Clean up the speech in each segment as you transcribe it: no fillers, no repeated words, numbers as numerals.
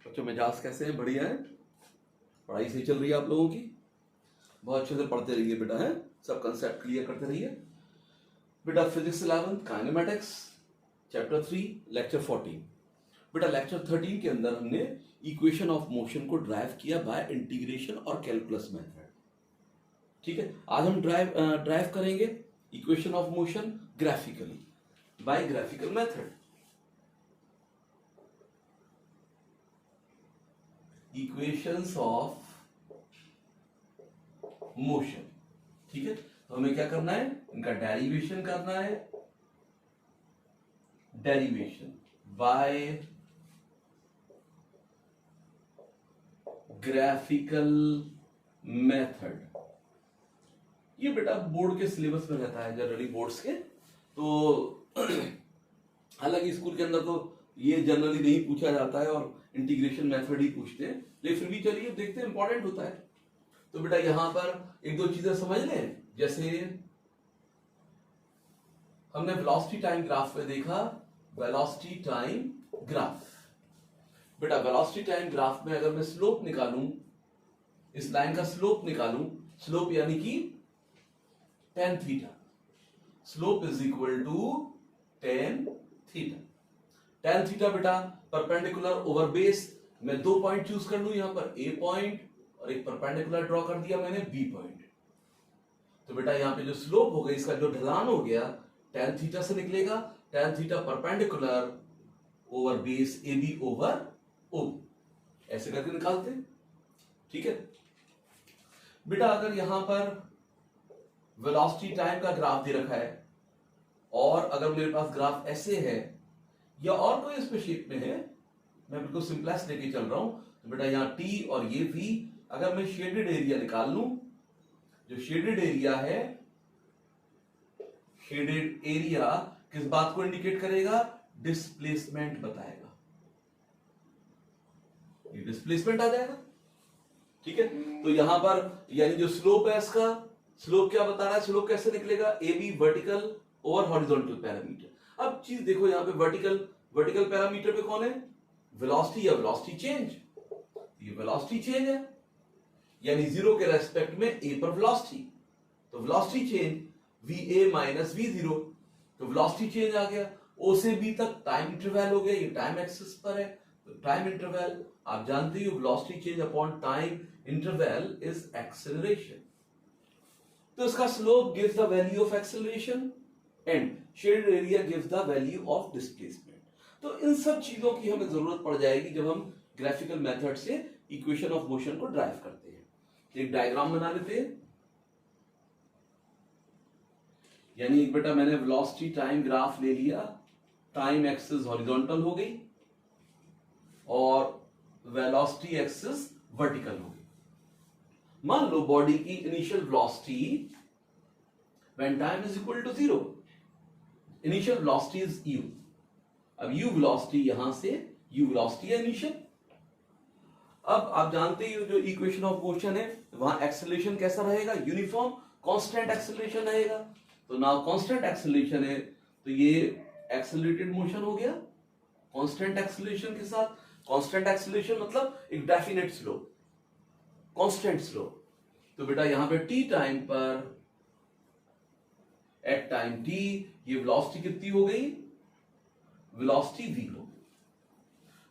बच्चों मिजाज कैसे हैं? बढ़िया है? पढ़ाई सही चल रही है आप लोगों की? बहुत अच्छे से पढ़ते रहिए बेटा, है सब कंसेप्ट क्लियर करते रहिए बेटा। फिजिक्स 11 काइनेमेटिक्स चैप्टर 3 लेक्चर 14 बेटा। लेक्चर 13 के अंदर हमने इक्वेशन ऑफ मोशन को ड्राइव किया बाय इंटीग्रेशन और कैलकुलस मेथड। ठीक है, आज हम ड्राइव करेंगे equation of motion graphically by graphical method. Equations of motion, ठीक है। तो हमें क्या करना है, इनका डेरिवेशन करना है। Derivation by graphical method. ये बेटा बोर्ड के सिलेबस में रहता है जनरली, बोर्ड्स के। तो हालांकि स्कूल के अंदर तो ये जनरली नहीं पूछा जाता है और इंटीग्रेशन मेथड ही पूछते हैं, लेकिन फिर भी चलिए देखते हैं, इंपॉर्टेंट होता है। तो बेटा यहां पर एक दो चीजें समझ लें। जैसे हमने वेलोसिटी टाइम ग्राफ में देखा, वेलोसिटी टाइम ग्राफ। बेटा वेलोसिटी टाइम ग्राफ में अगर मैं स्लोप निकालूं, इस लाइन का स्लोप निकालूं, स्लोप यानी कि tan theta, slope is equal to tan theta. tan theta बेटा परपेंडिकुलर ओवर बेस। मैं दो पॉइंट चूज कर लूं, यहां पर ए पॉइंट और एक परपेंडिकुलर ड्रॉ कर दिया मैंने बी पॉइंट। तो बेटा यहां पे जो स्लोप हो गई, इसका जो ढलान हो गया tan थीटा से निकलेगा। tan theta perpendicular over base A B over O, ऐसे करके निकालते हैं। ठीक है बेटा, अगर यहां पर वेलोसिटी टाइम का ग्राफ दे रखा है और अगर मेरे पास ग्राफ ऐसे है या और कोई इसमें शेप में है, मैं बिल्कुल सिंपलेस्ट लेके चल रहा हूं, तो बेटा यहां टी और ये वी, अगर मैं शेडेड एरिया निकाल लूं, जो शेडेड एरिया है, शेडेड एरिया किस बात को इंडिकेट करेगा? डिस्प्लेसमेंट बताएगा। ये डिस्प्लेसमेंट आ जाएगा। ठीक है, तो यहां पर यानी जो स्लोप है, इसका स्लोप क्या बता रहा है? स्लोप कैसे निकलेगा? A B vertical over horizontal parameter. अब चीज देखो, यहां पे वर्टिकल पैरामीटर पे कौन है? वेलोसिटी या वेलोसिटी चेंज। ये वेलोसिटी चेंज है, यानी जीरो के रेस्पेक्ट में ए पर वेलोसिटी। तो velocity change V A minus we zero, तो वेलोसिटी चेंज आ गया। ओ से बी तक टाइम इंटरवल हो गया, ये टाइम एक्सिस पर है, तो टाइम इंटरवल आप जानते हो, velocity change upon time interval is acceleration. तो इसका slope gives the value of acceleration and shaded area gives the value of displacement. तो इन सब चीजों की हमें जरूरत पड़ जाएगी जब हम ग्राफिकल मेथड से इक्वेशन ऑफ मोशन को ड्राइव करते हैं। एक डायग्राम बना लेते हैं। यानी बेटा मैंने वेलोसिटी टाइम ग्राफ ले लिया, टाइम एक्सिस हॉरिजॉन्टल हो गई और वेलोसिटी एक्सिस वर्टिकल हो गई। मान लो बॉडी की initial velocity when time is equal to 0, initial velocity is u। अब u वेलोसिटी यहां से u वेलोसिटी है इनिशियल। अब आप जानते ही हो जो इक्वेशन ऑफ मोशन है, वहां एक्सेलरेशन कैसा रहेगा? यूनिफॉर्म कांस्टेंट एक्सेलरेशन रहेगा। तो नाउ कांस्टेंट एक्सेलरेशन है, तो ये एक्सेलरेटेड मोशन हो गया कांस्टेंट एक्सेलरेशन के साथ। कांस्टेंट एक्सेलरेशन मतलब एक डेफिनेट स्लोप, कांस्टेंट स्लोप। तो बेटा यहां पे t टाइम पर, एट टाइम t, ये वेलोसिटी कितनी हो गई? वेलोसिटी v हो गई।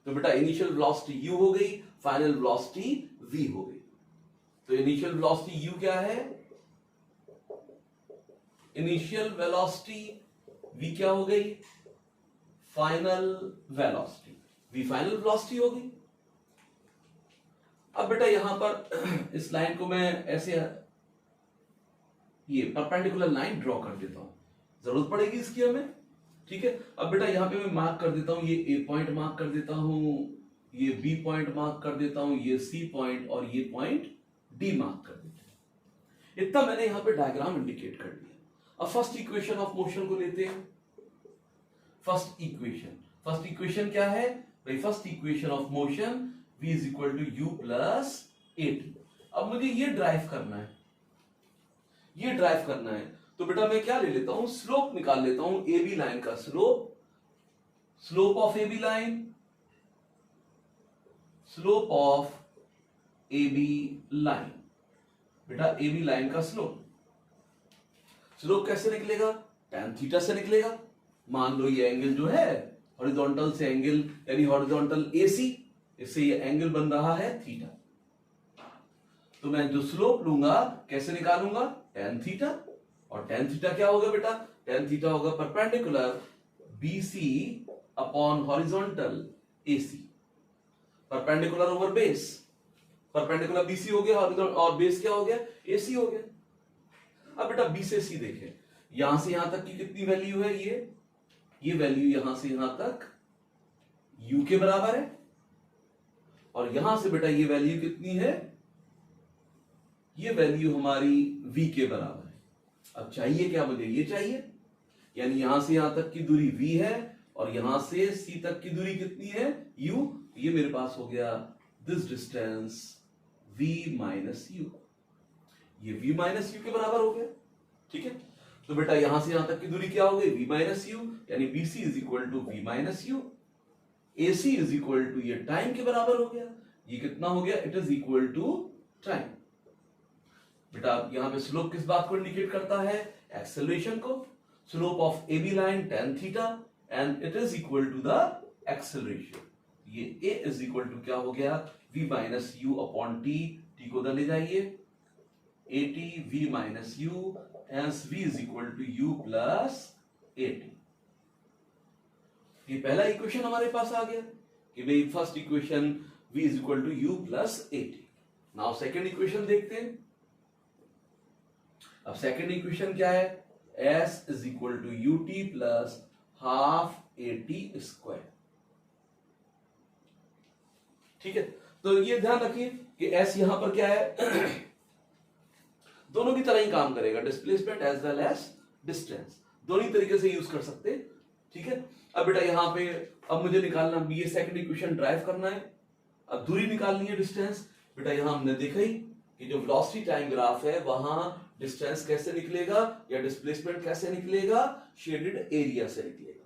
तो बेटा इनिशियल वेलोसिटी u हो गई, फाइनल वेलोसिटी v हो गई। तो इनिशियल वेलोसिटी u क्या है? इनिशियल वेलोसिटी v क्या हो गई? Final velocity v final velocity हो गई। अब बेटा यहां पर इस लाइन को मैं ऐसे ये परपेंडिकुलर लाइन ड्रॉ कर देता हूं, जरूरत पड़ेगी इसकी हमें। ठीक है, अब बेटा यहां पे मैं मार्क कर देता हूं, ये ए पॉइंट मार्क कर देता हूं, ये बी पॉइंट मार्क कर देता हूं, ये सी पॉइंट और ये पॉइंट डी मार्क कर देता हूं। इतना मैंने यहां पे डायग्राम इंडिकेट कर दिया। अब फर्स्ट इक्वेशन ऑफ मोशन को लेते हैं। फर्स्ट इक्वेशन क्या है भाई? First equation of motion v is equal to u plus A T. अब मुझे ये ड्राइव करना है, तो बेटा मैं क्या ले लेता हूं? स्लोप निकाल लेता हूं, ए बी लाइन का slope of A B line, slope of A B line. बेटा ए बी लाइन का स्लोप कैसे निकलेगा? tan थीटा से निकलेगा। मान लो ये एंगल जो है हॉरिजॉन्टल से एंगल यानी हॉरिजॉन्टल AC, इससे ये एंगल बन रहा है थीटा। तो मैं जो स्लोप लूंगा कैसे निकालूंगा? tan theta. और tan थीटा क्या होगा बेटा? tan थीटा होगा perpendicular BC upon horizontal AC, perpendicular over base. Perpendicular BC हो गया और बेस क्या हो गया? AC हो गया। अब बेटा B से C देखें, यहां से यहां तक की कितनी वैल्यू है? ये वैल्यू यहां से यहां तक U के बराबर है, और यहां से बेटा ये वैल्यू कितनी है? ये वैल्यू हमारी V के बराबर है। अब चाहिए क्या मुझे? ये चाहिए, यानी यहां से यहां तक की दूरी V है और यहां से C तक की दूरी कितनी है? U। ये मेरे पास हो गया this distance V minus U। ये V माइनस U के बराबर हो गया। ठीक है, तो बेटा यहां से यहां तक की दूरी क्या हो गई? V माइनस U, यानी BC is equal to V minus U। AC is equal to ये टाइम के बराबर हो गया। ये कितना हो गया? It is equal to time. बेटा यहां पे स्लोप किस बात को इंडिकेट करता है? एक्सेलरेशन को। Slope of A B line tan theta and it is equal to the acceleration. ये A इज इक्वल टू क्या हो गया? V minus U upon T। T को उधर ले जाइए, AT V minus U, hence V is equal to U plus AT। ये पहला इक्वेशन हमारे पास आ गया कि भाई first equation V is equal to U plus AT। Now second equation देखते हैं। अब सेकेंड इक्वेशन क्या है? S is equal to UT plus half AT square. ठीक है, तो ये ध्यान रखिए कि S यहां पर क्या है? दोनों की तरह ही काम करेगा, displacement as well as distance, दोनों ही तरीके से यूज कर सकते हैं। ठीक है, अब बेटा यहां पे अब मुझे निकालना, ये सेकंड इक्वेशन ड्राइव करना है। अब दूरी निकालनी है, डिस्टेंस। बेटा यहां हमने देखा ही कि जो वेलोसिटी टाइम ग्राफ है वहां डिस्टेंस कैसे निकलेगा या डिस्प्लेसमेंट कैसे निकलेगा? शेडेड एरिया से निकलेगा।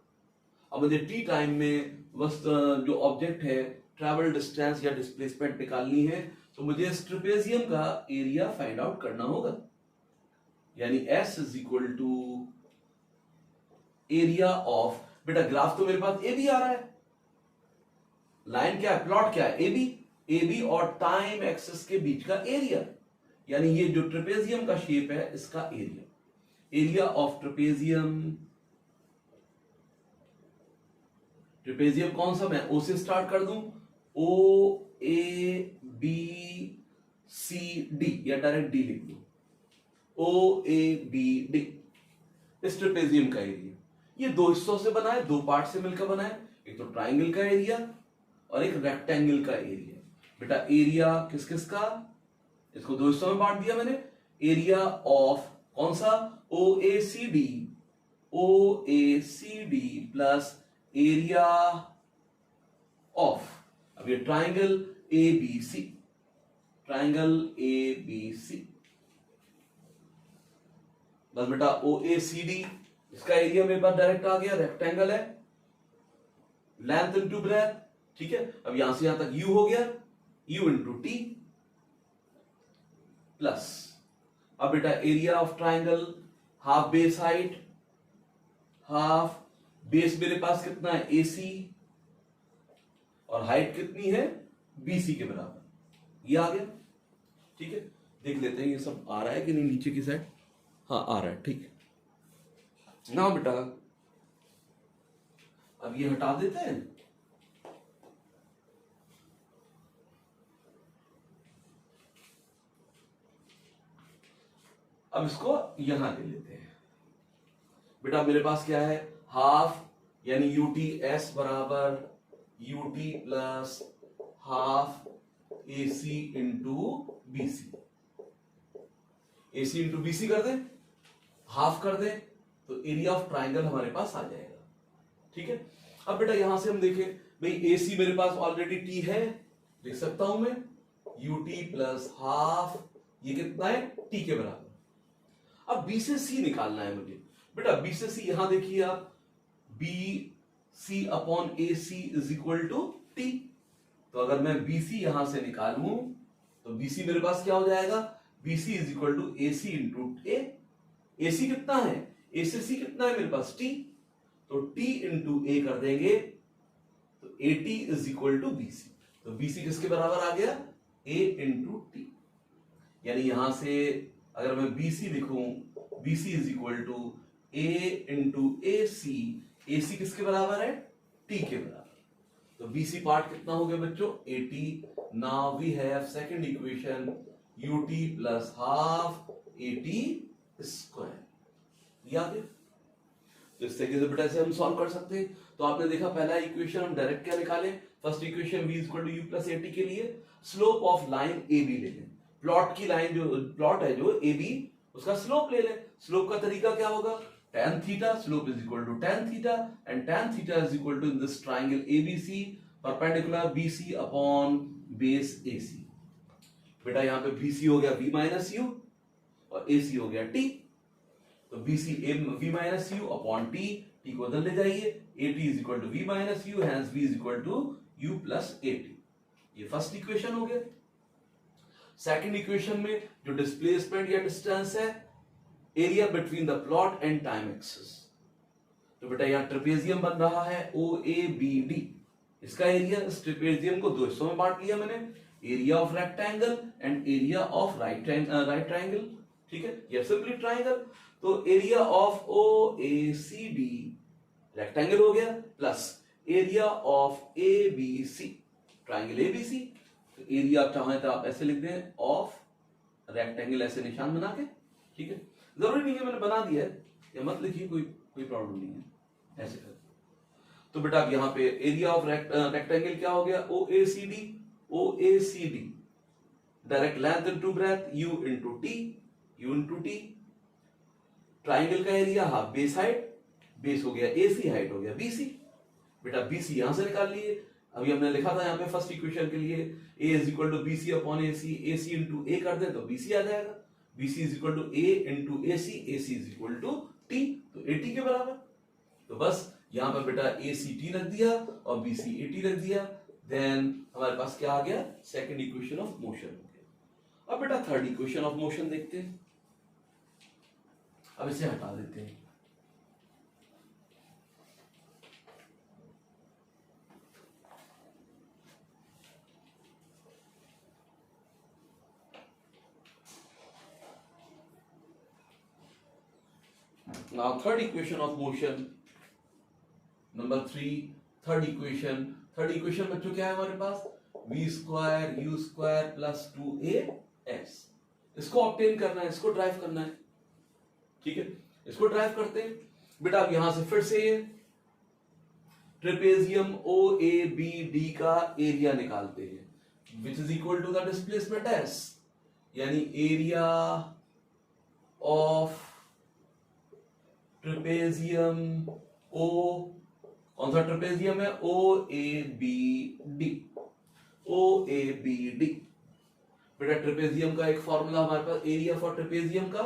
अब मुझे टी टाइम में बस जो ऑब्जेक्ट है ट्रैवल डिस्टेंस या डिस्प्लेसमेंट निकालनी है, तो मुझे इस ट्रेपेजियम का एरिया फाइंड आउट करना होगा, यानी S is equal to area of, बेटा ग्राफ तो मेरे पास ए बी आ रहा है, लाइन क्या है, प्लॉट क्या है, ए बी और टाइम एक्सिस के बीच का एरिया, यानी ये जो ट्रेपेजियम का शेप है इसका area, area of trapezium. Trapezium कौन सा, मैं ओ से स्टार्ट कर दूं, ओ ए बी सी डी या डायरेक्ट डी लिख दो, ओ ए बी डी, इस ट्रेपेजियम का एरिया। ये दो हिस्सों से बना है, दो पार्ट से मिलकर बना है, एक तो ट्राइंगल का एरिया और एक रेक्टेंगल का एरिया। बेटा एरिया किस किस का, इसको दो हिस्सों में बांट दिया मैंने, एरिया ऑफ कौन सा, O A C D plus area of, अब ये triangle A B C, triangle A B C, बस बेटा ओ ए सी डी, इसका एरिया मेरे पास डायरेक्ट आ गया, रेक्टेंगल है, लेंथ इनटू ब्रेथ। ठीक है, अब यहां से यहां तक यू हो गया, यू इंटू टी प्लस, अब बेटा area of triangle half base height, half base मेरे पास कितना है, AC, और हाइट कितनी है, BC के बराबर, ये आ गया। ठीक है, देख लेते हैं ये सब आ रहा है कि नहीं नीचे की साइड, हाँ आ रहा है, ठीक है ना बेटा। अब ये हटा देते हैं, अब इसको यहां ले लेते हैं। बेटा मेरे पास क्या है, हाफ यानी UTS बराबर UT plus half AC into BC, AC into BC कर दे, हाफ कर दे, तो एरिया ऑफ ट्राइंगल हमारे पास आ जाएगा। ठीक है, अब बेटा यहां से हम देखें, भाई AC मेरे पास ऑलरेडी T है, लिख सकता हूं मैं UT प्लस हाफ, ये कितना है, T के बराबर। अब B से C निकालना है मुझे, बेटा B से C यहां देखिए आप, BC upon AC is equal to T, तो अगर मैं BC यहां से निकालूं तो BC मेरे पास क्या हो जाएगा, BC is equal to AC into A. AC कितना है, ACC कितना है मेरे पास T, तो T इंटू ए कर देंगे तो AT is equal to BC। तो BC किसके बराबर आ गया, A इंटू T। यानी यहां से अगर मैं BC लिखूं, BC is equal to A into AC। AC किसके बराबर है, T के बराबर। तो BC पार्ट कितना हो गया बच्चों, 80। Now we have second equation UT plus half AT square. याद है, तो इस तरीके से बेटा से हम सॉल्व कर सकते हैं। तो आपने देखा पहला इक्वेशन हम डायरेक्ट क्या निकाले, first equation v equal to u plus AT के लिए स्लोप ऑफ लाइन AB ले लें। प्लॉट की लाइन जो प्लॉट है जो AB, उसका स्लोप ले लें। स्लोप का तरीका क्या होगा, tan theta, slope is equal to tan theta, and tan theta is equal to in this triangle ABC perpendicular BC upon base AC। बेटा यहाँ पे BC हो गया v माइनस u और AC हो गया t। तो BC v minus u upon t, t को उधर ले जाइए, AT is equal to v minus u, hence v is equal to u plus AT। ये फर्स्ट इक्वेशन हो गया। सेकंड इक्वेशन में जो डिस्प्लेसमेंट या डिस्टेंस है, area between the plot and time axis. तो बेटा यहां ट्रेपेजियम बन रहा है OABD। इसका एरिया, इस ट्रेपेजियम को दो हिस्सों में बांट लिया मैंने, area of rectangle and area of right triangle. ठीक है, ये सिंपली ट्रायंगल। तो एरिया ऑफ OACD रेक्टेंगल हो गया, plus area of ABC triangle ABC। तो एरिया आप चाहें तो आप ऐसे लिख दें, ऑफ रेक्टेंगल ऐसे निशान बना के। ठीक है, जरूरी नहीं है मैंने बना दिया है, या मत लिखिए, कोई प्रॉब्लम नहीं है, ऐसे कर। तो बेटा अब यहां पे एरिया ऑफ रेक्टेंगल क्या हो गया, OACD direct length into breadth U into T. Triangle का area half base height, base हो गया AC, हाइट हो गया BC। बेटा BC यहां से निकाल लिए। अभी हमने लिखा था यहाँ पे फर्स्ट इक्वेशन के लिए A is equal to BC upon AC, AC into A कर दे तो BC आ जाएगा। BC is equal to A into AC, AC is equal to T, तो AT के बराबर। तो बस यहां पर बेटा ACT रख दिया और BC AT रख दिया, देन हमारे पास क्या आ गया, सेकंड इक्वेशन ऑफ मोशन हो गया। अब बेटा थर्ड इक्वेशन ऑफ मोशन देखते हैं। अब इसे हटा देते हैं। Now third equation of motion, number 3, third equation बच्चों क्या है हमारे पास, v square u square plus 2as। इसको ऑब्टेन करना है, इसको ड्राइव करना है। ठीक है, इसको ड्राइव करते हैं। बेटा अब यहां से फिर से ट्रेपेजियम OABD का एरिया निकालते हैं, which is equal to the displacement s, यानी एरिया ऑफ ट्रेपेजियम O, कौन सा ट्रेपेजियम है, OABD। बेटा ट्रेपेजियम का एक फॉर्मूला हमारे पास, एरिया फॉर ट्रेपेजियम का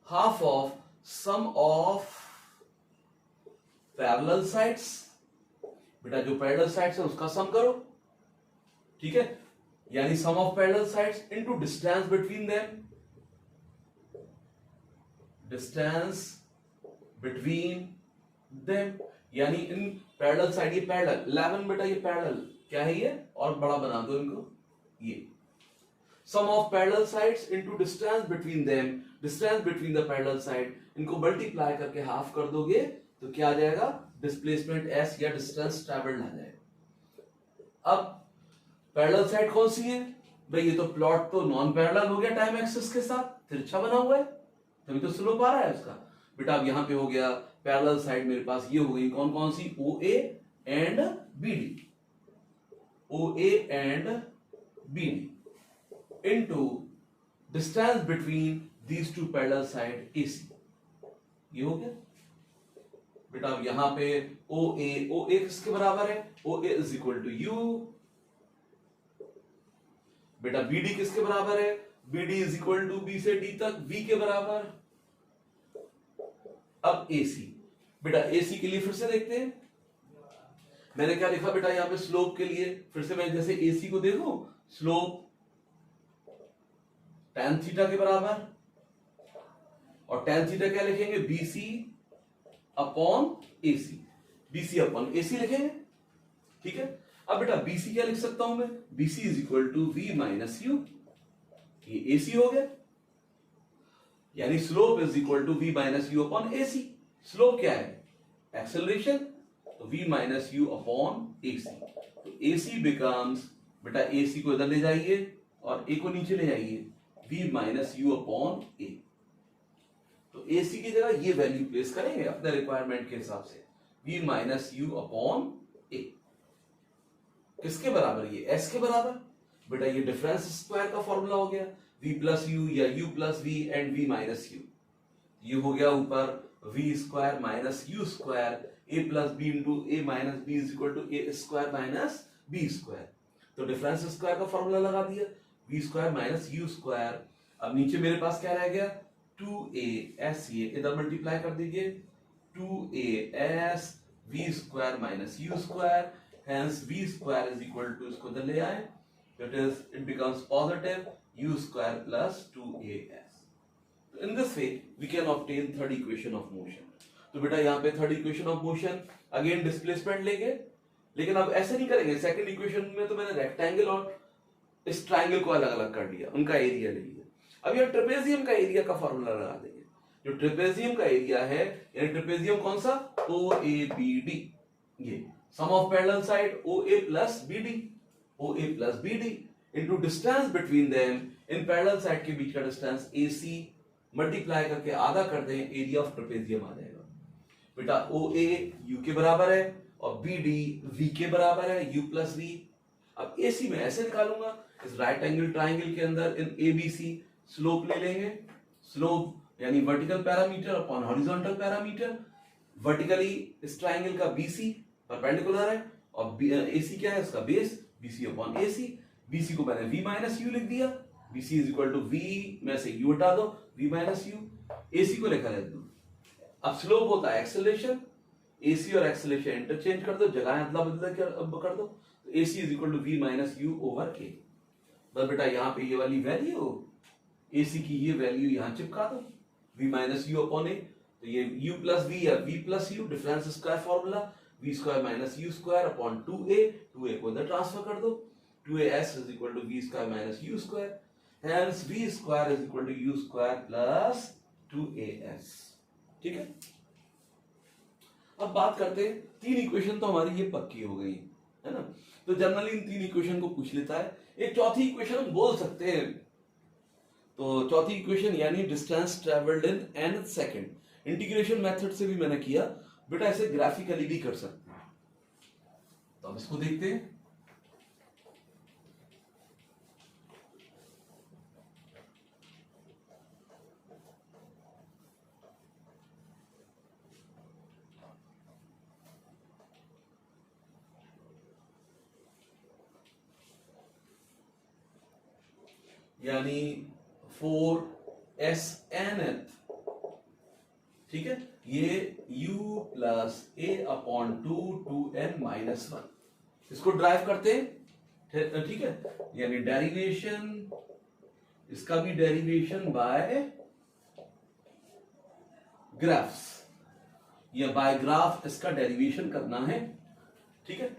half of sum of parallel sides. बेटा जो पैरेलल साइड्स है उसका सम करो। ठीक है, यानी sum of parallel sides into distance between them, distance between them, यानी इन पैरेलल साइड, ये पैरेलल 11 बेटा, ये पैरेलल क्या है ये, और बड़ा बना दो इनको, ये sum of parallel sides into distance between them, distance between the parallel side, इनको मल्टीप्लाई करके हाफ कर दोगे तो क्या आ जाएगा, डिस्प्लेसमेंट s या डिस्टेंस ट्रैवल्ड आ जाएगा। अब पैरेलल साइड कौन सी है भाई, ये तो प्लॉट तो नॉन पैरेलल हो गया टाइम एक्सिस के साथ, तिरछा बना हुआ है, तभी तो स्लोप आ रहा है उसका। बेटा अब यहां पे हो गया पैरेलल साइड मेरे पास ये हो गई कौन कौन सी, OA and BD, OA and BD into distance between these two parallel side AC, ये हो गया। बेटा अब यहां पे OA किसके बराबर है, OA is equal to U। बेटा BD किसके बराबर है, BD is equal to B से D तक V के बराबर। अब AC, बेटा AC के लिए फिर से देखते हैं, मैंने क्या लिखा बेटा यहाँ पे स्लोप के लिए, फिर से मैं जैसे AC को देखूं, स्लोप tan थीटा के बराबर, और tan थीटा क्या लिखेंगे, BC upon AC, BC upon AC लिखेंगे, ठीक है। अब बेटा BC क्या लिख सकता हूं मैं, BC is equal to V minus U, ये AC हो गया, यानी slope is equal to V minus U upon AC। Slope क्या है, एक्सेलरेशन, तो V minus U upon AC, तो AC बिकम्स, बेटा AC को इधर ले जाइए और A को नीचे ले जाइए, V minus U upon A। तो AC की जगह ये वैल्यू प्लेस करेंगे अपने रिक्वायरमेंट के हिसाब से, V minus U upon A। किसके बराबर, ये S के बराबर, बेटा ये डिफरेंस स्क्वायर का फॉर्मूला हो गया, V प्लस U या U plus V and V minus U, ये हो गया ऊपर V square minus U square, A plus B into A minus B is equal to A square minus B square. तो difference square का formula लगा दिया, V square minus U square. अब नीचे मेरे पास क्या रह गया, 2AS, ये इधर मल्टीप्लाई कर दीजिए, 2AS V square minus U square, hence V square is equal to, इसको इधर ले आए, that is it becomes positive U square plus 2AS. In this way we can obtain third equation of motion. तो बेटा यहाँ पे third equation of motion, again displacement लेंगे, लेकिन अब ऐसे नहीं करेंगे, सेकंड इक्वेशन में तो मैंने रेक्टेंगल और इस ट्रायंगल को अलग अलग कर दिया, उनका एरिया ले लिया। अब यहाँ ट्रेपेजियम का एरिया का फॉर्मूला लगा देंगे, जो ट्रेपेजियम का एरिया है, यानी ट्रेपेजियम कौन सा, OABD, ये sum of parallel side OA plus BD, OA plus BD into distance between them, in parallel side के बीच का डिस्टेंस AC मल्टीप्लाई करके आधा कर दें, एरिया ऑफ ट्रेपेजियम आ जाएगा। बेटा OA U के बराबर है और BD V के बराबर है, U प्लस V। अब AC में ऐसे निकालूंगा, इस राइट एंगल ट्राइंगल के अंदर इन ABC स्लोप ले लेंगे, स्लोप यानी vertical parameter upon horizontal parameter, vertically इस ट्राइंगल का BC परपेंडिकुलर है और AC क्या है, इसका base, BC upon AC। BC को मैंने V माइनस U लिख दिया, BC is equal to V में से U हटा दो, V माइनस U, AC को लिखा रहता हूं। अब स्लोप होता है एक्सेलरेशन, AC और एक्सेलरेशन इंटरचेंज कर दो, जगह अदला बदला कर दो, तो AC is equal to V minus U over K। बस बेटा यहाँ पे ये वाली वैल्यू, AC की ये वैल्यू यहाँ चिपका दो, V minus U upon A, तो ये U प्लस V या V plus U, difference square formula, V square minus U square upon 2A, 2A को इधर ट्रांसफर कर दो, 2AS is equal to V square minus U square, hence V square is equal to U square plus 2AS। ठीक है, अब बात करते हैं, तीन इक्वेशन तो हमारी ये पक्की हो गई है ना, तो जनरली इन तीन इक्वेशन को पूछ लेता है। एक चौथी इक्वेशन हम बोल सकते हैं, तो चौथी इक्वेशन यानी distance travelled in nth second, integration method से भी मैंने किया, बेटा ऐसे ग्राफिकली भी कर सकते हैं, तो अब इसको देखते हैं। यानी 4SNth, ठीक है, ये U plus A upon 2n minus 1, इसको ड्राइव करते हैं, ठीक है, यानी डेरिवेशन, इसका भी डेरिवेशन बाय ग्राफ्स या बाय ग्राफ इसका डेरिवेशन करना है, ठीक है।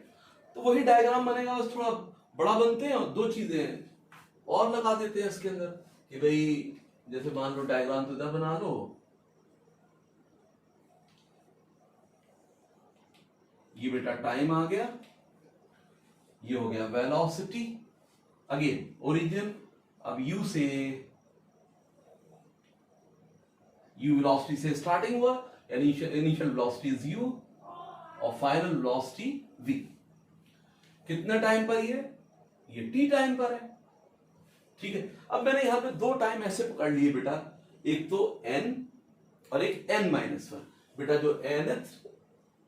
तो वही डायग्राम बनेगा, बस थोड़ा बड़ा बनते हैं और दो चीजें और लगा देते हैं इसके अंदर कि भाई जैसे मान लो डायग्राम तो इधर बना लो, ये बेटा टाइम आ गया, ये हो गया वेलोसिटी, अगेन ओरिजिन, अब U से U वेलोसिटी से स्टार्टिंग हुआ, यानी इनिशियल वेलोसिटी इज U और फाइनल वेलोसिटी V। कितने टाइम पर ये T टाइम पर है, ठीक है। अब मैंने यहां पे दो टाइम ऐसे पकड़ लिए बेटा, एक तो n और एक n माइनस 1। बेटा जो nth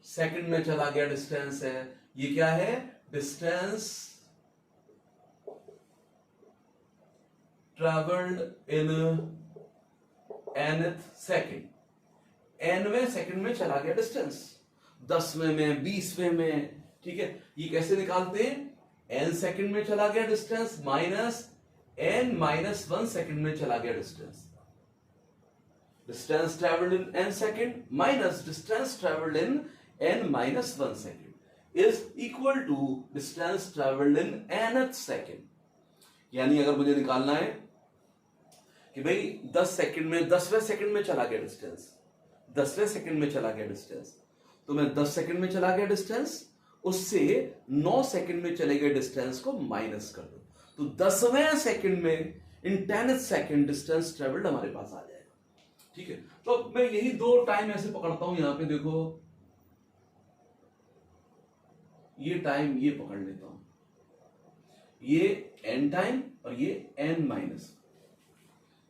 सेकंड में चला गया डिस्टेंस है, ये क्या है, distance travelled in nth second, nवें सेकंड में चला गया डिस्टेंस, 10वें में, 20वें में, ठीक है, ये कैसे निकालते हैं, n सेकंड में चला गया distance minus n minus 1 second में चला गया distance, distance travelled in n second minus distance travelled in n minus 1 second is equal to distance travelled in nth second. यानी अगर मुझे निकालना है कि भाई 10 सेकंड में 10वें सेकंड में चला गया डिस्टेंस, 10वें सेकंड में चला गया डिस्टेंस, तो मैं 10 सेकंड में चला गया डिस्टेंस, उससे 9 सेकंड में चले गए डिस्टेंस को माइनस कर दो, तो 10वें सेकंड में इन 10th सेकंड डिस्टेंस ट्रेवल्ड हमारे पास आ जाएगा। ठीक है, तो मैं यही दो टाइम ऐसे पकड़ता हूं, यहां पे देखो ये टाइम ये पकड़ लेता हूं, ये n टाइम और ये n माइनस,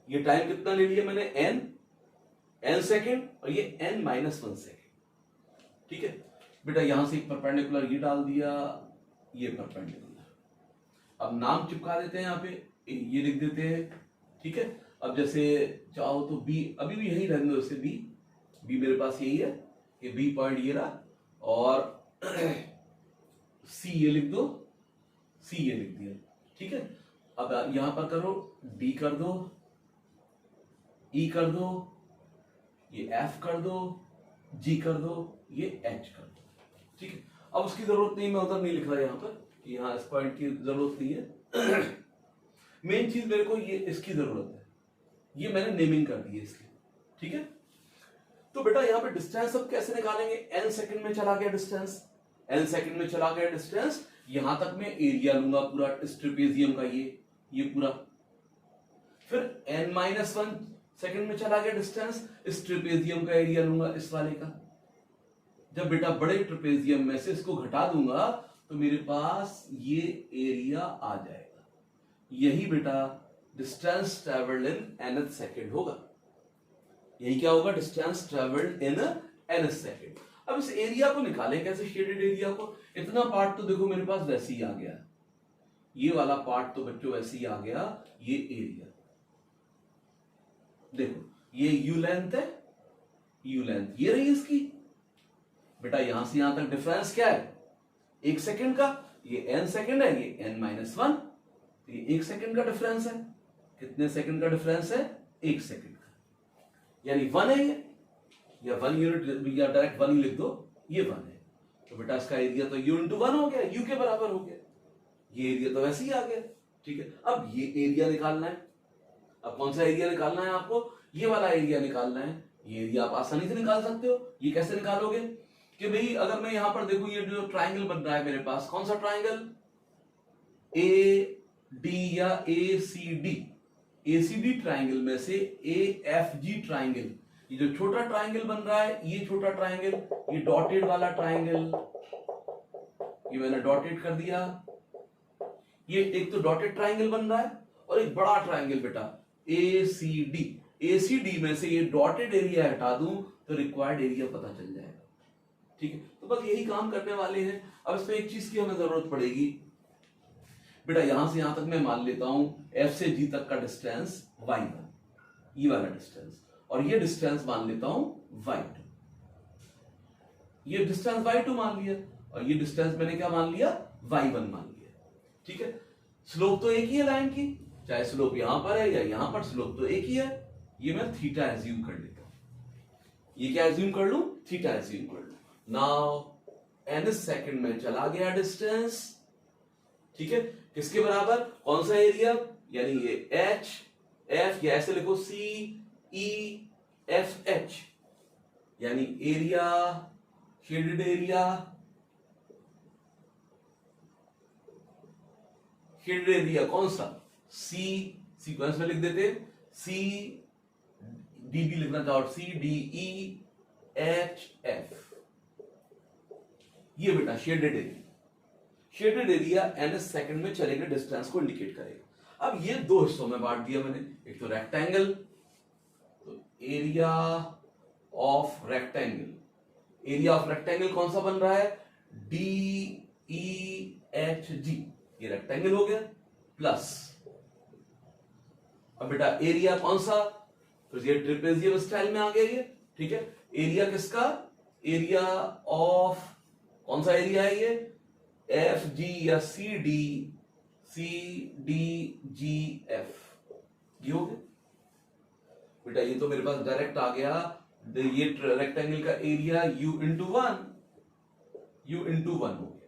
ये टाइम कितना ले लिया मैंने n सेकेंड और ये n माइनस 1 सेकेंड। ठीक है बेटा, यहां से एक परपेंडिकुलर ये डाल दिया, ये परपेंडिकुलर, अब नाम चिपका देते हैं, यहां पे ये लिख देते हैं। ठीक है, अब जैसे चाहो तो b अभी भी यही रहने दो, जैसे b मेरे पास यही है, ये b पॉइंट ये रहा, और c ये लिख दो, c ये लिख दिया। ठीक है, अब यहां पर करो d कर दो, e कर दो, ये f कर दो, g कर दो, ये h कर दो। ठीक है, अब उसकी जरूरत नहीं, मैं उधर नहीं लिख रहा यहां पर कि यहां इस पॉइंट की जरूरत नहीं है। मेन चीज मेरे को ये इसकी जरूरत है, ये मैंने नेमिंग कर दी है इसकी। ठीक है, तो बेटा यहां पे डिस्टेंस अब कैसे निकालेंगे, n सेकंड में चला गया डिस्टेंस, n सेकंड में चला गया डिस्टेंस, यहां तक मैं एरिया लूंगा पूरा इस ट्रेपेजियम का, ये पूरा, फिर n माइनस 1 सेकंड में चला गया डिस्टेंस, इस ट्रेपेजियम का एरिया लूंगा इस वाले का। जब बेटा बड़े ट्रेपेजियम में से इसको घटा दूंगा तो मेरे पास ये एरिया आ जाएगा, यही बेटा distance travelled in nth second होगा, यही क्या होगा, distance travelled in nth second. अब इस एरिया को निकालें कैसे, शेडेड एरिया को, इतना पार्ट तो देखो मेरे पास वैसे ही आ गया, ये वाला पार्ट तो बच्चों वैसे ही आ गया, ये एरिया देखो, ये u लेंथ है, u लेंथ ये रही इसकी बेटा, यहां से यहां तक डिफरेंस क्या है, 1 सेकंड का, ये n सेकंड है, ये n माइनस 1, ये 1 सेकंड का डिफरेंस है, कितने सेकंड का डिफरेंस है, 1 सेकंड का, यानी 1 है ये, या 1 यूनिट या डायरेक्ट 1 ही लिख दो, ये 1 है, तो बेटा इसका एरिया तो u इंटू 1 हो गया, u के बराबर हो गया, ये एरिया तो वैसे ही आ गया। ठीक है, अब ये एरिया निकालना है, अब कौन सा एरिया निकालना है आपको, ये वाला एरिया निकालना है, ये एरिया आप आसानी से निकाल सकते हो। ये कैसे निकालोगे कि भाई अगर मैं यहां पर देखूं, ये जो ट्राइंगल बन रहा है मेरे पास, कौन सा ट्राइंगल, ए डी या ए सी डी, एसीडी ट्राइंगल में से एएफजी ट्राइंगल, ये जो छोटा ट्राइंगल बन रहा है, ये छोटा ट्राइंगल, ये डॉटेड वाला ट्राइंगल, ये मैंने डॉटेड कर दिया, ये एक तो डॉटेड ट्राइंगल बन रहा है, और एक बड़ा ट्राइंगल बेटा एसीडी, एसीडी में से ये डॉटेड एरिया हटा दूं तो रिक्वायर्ड एरिया पता चल जाएगा। ठीक है, तो बस यही काम करने वाले हैं। अब इसमें एक चीज की हमें जरूरत पड़ेगी बेटा, यहां से यहां तक मैं मान लेता हूं F से G तक का डिस्टेंस y1, ये वाला डिस्टेंस, और ये डिस्टेंस मान लेता हूं y2, ये डिस्टेंस y2 मान लिया, और ये डिस्टेंस मैंने क्या मान लिया, y1 मान लिया। ठीक है, स्लोप तो एक ही है लाइन की, चाहे स्लोप यहां पर है या यहां पर, स्लोप तो एक ही है, ये मैं थीटा एज्यूम कर लेता हूं, ये क्या एज्यूम कर लूं, थीटा एज्यूम कर लूं। नाउ n सेकंड में चला गया डिस्टेंस, ठीक है, किसके बराबर, कौन सा एरिया, यानी ये h f, या ऐसे लिखो c e f h, यानी area, shaded area, shaded area कौन सा, c, सीक्वेंस में लिख देते, c d भी लिखना चाहो, c d e h f, ये बेटा shaded area, shaded area n second में चले गए डिस्टेंस को इंडिकेट करेगा। अब ये दो हिस्सों में बांट दिया मैंने, एक तो रेक्टेंगल, तो area of rectangle, area of rectangle कौन सा बन रहा है, डी ई एच जी, ये रेक्टेंगल हो गया, प्लस अब बेटा एरिया कौन सा, तो ये ट्रेपेजियम स्टाइल में आ गया ये। ठीक है, एरिया किसका, एरिया ऑफ, कौन सा एरिया है ये, एफ जी या सी डी जी एफ, ये हो गया बेटा। ये तो मेरे पास डायरेक्ट आ गया, ये रेक्टेंगल का एरिया u इंटू वन हो गया।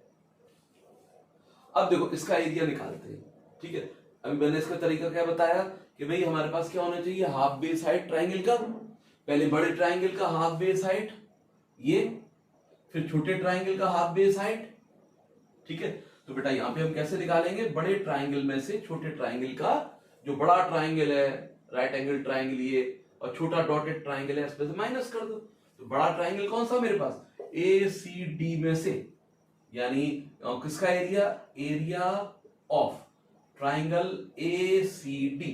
अब देखो इसका एरिया निकालते हैं, ठीक है। अभी मैंने इसका तरीका क्या बताया कि भाई हमारे पास क्या होना चाहिए, हाफ बेस हाइट ट्राइंगल का, पहले बड़े ट्राइंगल का हाफ बेस हाइट ये, फिर छोटे ट्राइंगल का हाफ बेस हाइट, ठीक है। तो बेटा यहां पे हम कैसे निकालेंगे, बड़े ट्राइंगल में से छोटे ट्राइंगल का, जो बड़ा ट्राइंगल है राइट एंगल ट्राइंगल ये, और छोटा डॉटेड ट्राइंगल है इसमें से माइनस कर दो। तो बड़ा ट्राइंगल कौन सा मेरे पास, ए सी डी में से, यानी किसका area of triangle A C D,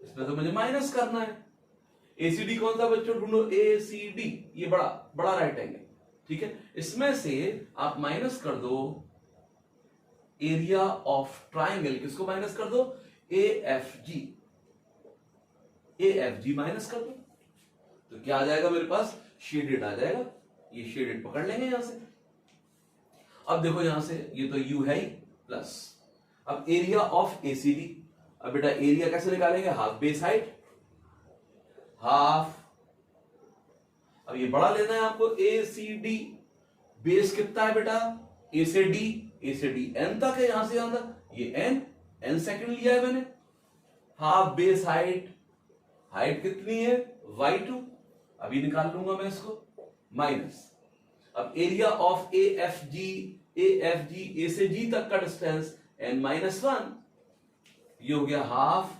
इसमें तो मुझे माइनस करना है। एसीडी कौन सा बच्चों ढूंढो, ए सी डी, ये बड़ा राइट एंगल, ठीक है। इसमें से आप माइनस कर दो एरिया ऑफ ट्राइंगल, किसको माइनस कर दो, ए एफ जी माइनस कर दो। तो क्या आ जाएगा मेरे पास, शेडेड आ जाएगा, ये शेडेड पकड़ लेंगे यहां से। अब देखो यहां से ये तो u है ही प्लस, अब एरिया ऑफ एसीडी, अब बेटा एरिया कैसे निकालेंगे, हाफ बेस हाइट, हाफ, अब ये बड़ा लेना है आपको, ए सी डी, बेस कितना है बेटा, ए से डी एन तक है, यहां से यहां तक, ये एन सेकंड लिया है मैंने, हाफ बेस हाइट कितनी है y2, अभी निकाल लूंगा मैं इसको, माइनस, अब area of A F G A से जी तक का डिस्टेंस n माइनस वन, ये हो गया half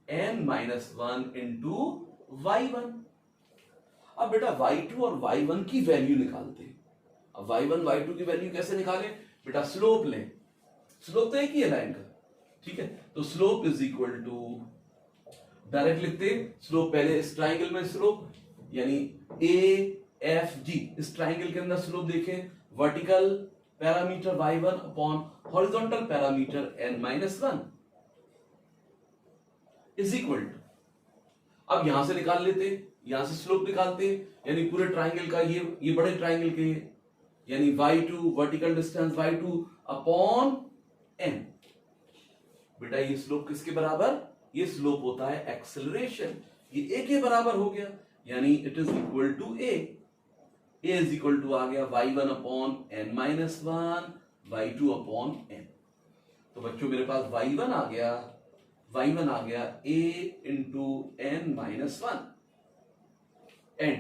n minus one into y1। अब बेटा y2 और y1 की वैल्यू निकालते हैं। अब y1 y2 की वैल्यू कैसे निकालें बेटा, स्लोप लें, स्लोप तो एक ही है लाइन का, ठीक है। तो slope is equal to, direct लिखते हैं स्लोप, पहले इस ट्राइंगल में स्लोप यानी ए एफ जी, इस ट्राइंगल के अंदर स्लोप देखें, vertical parameter y1 upon horizontal parameter n minus one is equal to, अब यहां से निकाल लेते हैं, यहां से स्लोप निकालते हैं, यानी पूरे ट्राइंगल का, ये बड़े ट्राइंगल के, यानी y2 vertical distance y2 upon n, बेटा ये स्लोप किसके बराबर, ये स्लोप होता है एक्सेलरेशन, ये a के बराबर हो गया, यानी it is equal to a is equal to आ गया y1 upon n minus one, y2 upon n। तो बच्चों मेरे पास y1 आ गया a into n minus one, and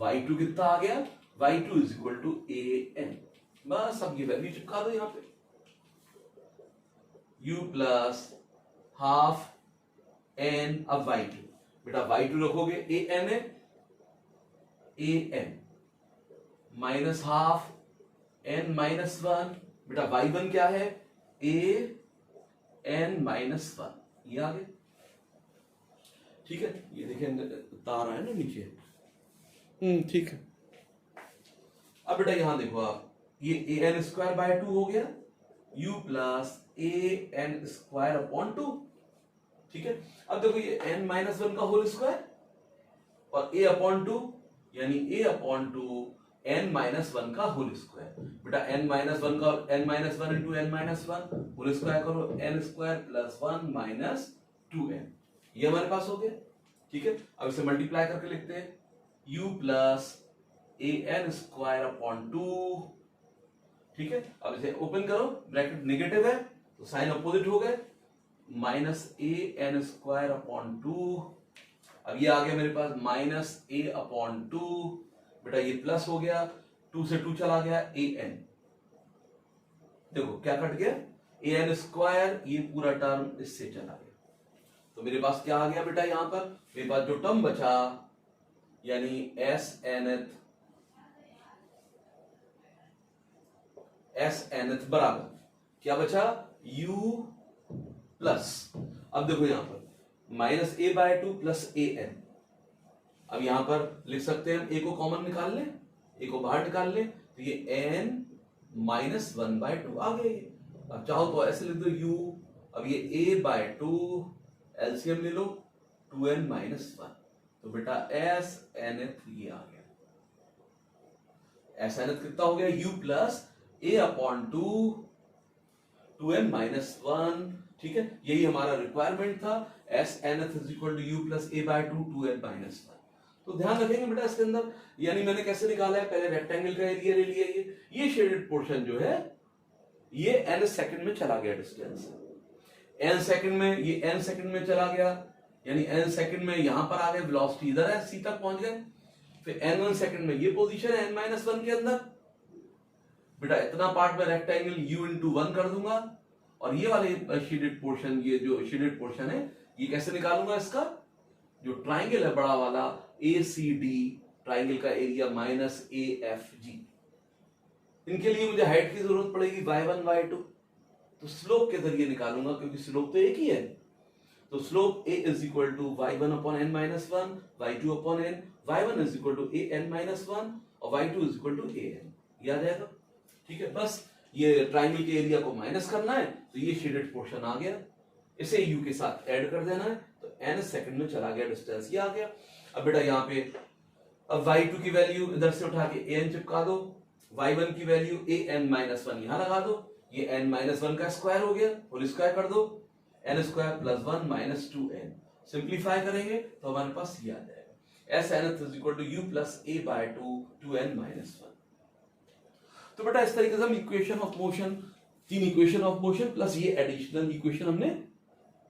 y2 कितना आ गया, y2 is equal to a n। बस अब ये वैल्यू चिपका दो यहां पे, u प्लस हाफ n, अब y2, बेटा y2 रखोगे a n है, a n minus half n minus one, बेटा y1 क्या है, a n माइनस वन, ये आ गया, ठीक है। ये देखें तार है ना नीचे, ठीक है। अब बेटा यहां देखो आप, ये A N square by two हो गया, u plus A N square upon two, ठीक है। अब देखो ये n माइनस वन का होल स्क्वायर और a अपॉन टू, यानी a upon two n minus one का होल स्क्वायर, बेटा n माइनस वन का, n minus one into n minus one whole square करो, n square plus one minus two n, ये हमारे पास हो गया, ठीक है। अब इसे मल्टीप्लाई करके लिखते हैं, u plus A N square upon two, ठीक है। अब इसे ओपन करो, ब्रैकेट नेगेटिव है तो साइन अपोजिट हो गए, minus A N square upon to, अब ये आ गया मेरे पास माइनस ए अपॉन टू, बेटा ये प्लस हो गया, टू से टू चला गया, ए एन, देखो क्या कट गया, ए एन स्क्वायर, ये पूरा टर्म इससे चला गया, तो मेरे पास क्या आ गया बेटा, यहां पर मेरे पास जो टर्म बचा, यानी एस एनथ बराबर क्या बचा, u प्लस, अब देखो यहां पर minus A by two plus A N, अब यहां पर लिख सकते हैं हम a को कॉमन निकाल लें, a को बाहर निकाल लें, तो ये n minus one by two आ गया ये, अब चाहो तो ऐसे लिख दो u, अब ये a बाय टू एलसीएम ले लो, 2n माइनस वन, तो बेटा एस एन एथ ये आ गया, एस एन एथ कितना हो गया, u plus a upon 2n minus 1, ठीक है, यही हमारा रिक्वायरमेंट था। S nth is equal to U plus A by 2n minus 1। तो ध्यान रखेंगे बेटा इसके अंदर, यानी मैंने कैसे निकाला है, पहले रेक्टेंगल का एरिया ले लिया, ये शेडेड पोर्शन जो है ये n सेकंड में चला गया डिस्टेंस, n सेकंड में, ये n सेकंड में चला गया, यानी n सेकंड में यहां पर आ गए, वेलोसिटी इधर है, c तक पहुंच गए। फिर n1 सेकंड में ये पोजीशन है n-1 के अंदर, बेटा इतना पार्ट में रेक्टेंगल u इंटू 1 कर दूंगा, और ये वाले शेडेड पोर्शन, ये जो शेडेड पोर्शन है ये कैसे निकालूंगा, इसका जो ट्राइंगल है बड़ा वाला ACD, ट्राइंगल का एरिया माइनस AFG, इनके लिए मुझे हाइट की जरूरत पड़ेगी y1 y2, तो स्लोप के जरिए निकालूंगा, क्योंकि स्लोप तो एक ही है। तो slope a is equal to y1 upon n minus 1, y2 upon n, y1 is equal to an minus 1 और y2 is equal to an, ये आ जाएगा। ठीक है, बस ये ट्राइंगल के एरिया को माइनस करना है, तो ये शेडेड पोर्शन आ गया, इसे u के साथ ऐड कर देना है, तो n सेकंड में चला गया डिस्टेंस, ये आ गया। अब बेटा यहाँ पे अब y2 की वैल्यू इधर से उठा के an चिपका दो, y1 की वैल्यू an माइनस 1 यहां लगा दो, ये n माइनस 1 का स्क्वायर हो गया, होल स्क्वायर कर दो, n square plus 1 minus 2n, simplify करेंगे तो हमारे पास ये आ जाएगा, s n is equal to u plus a by 2n minus 1। तो बेटा इस तरीके से हम equation of motion, 3 equation of motion plus ये एडिशनल इक्वेशन हमने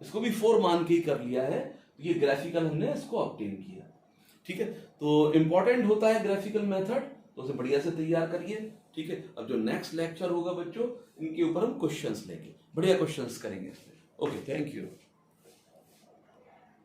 इसको भी 4 मान के ही कर लिया है, ये ग्राफिकल हमने इसको ऑब्टेन किया। ठीक है, तो इंपॉर्टेंट होता है ग्राफिकल मेथड, तो उसे बढ़िया से तैयार करिए। ठीक है, अब जो नेक्स्ट लेक्चर होगा बच्चों, इनके ऊपर हम क्वेश्चंस लेंगे, बढ़िया क्वेश्चंस करेंगे इसमें। Okay, thank you.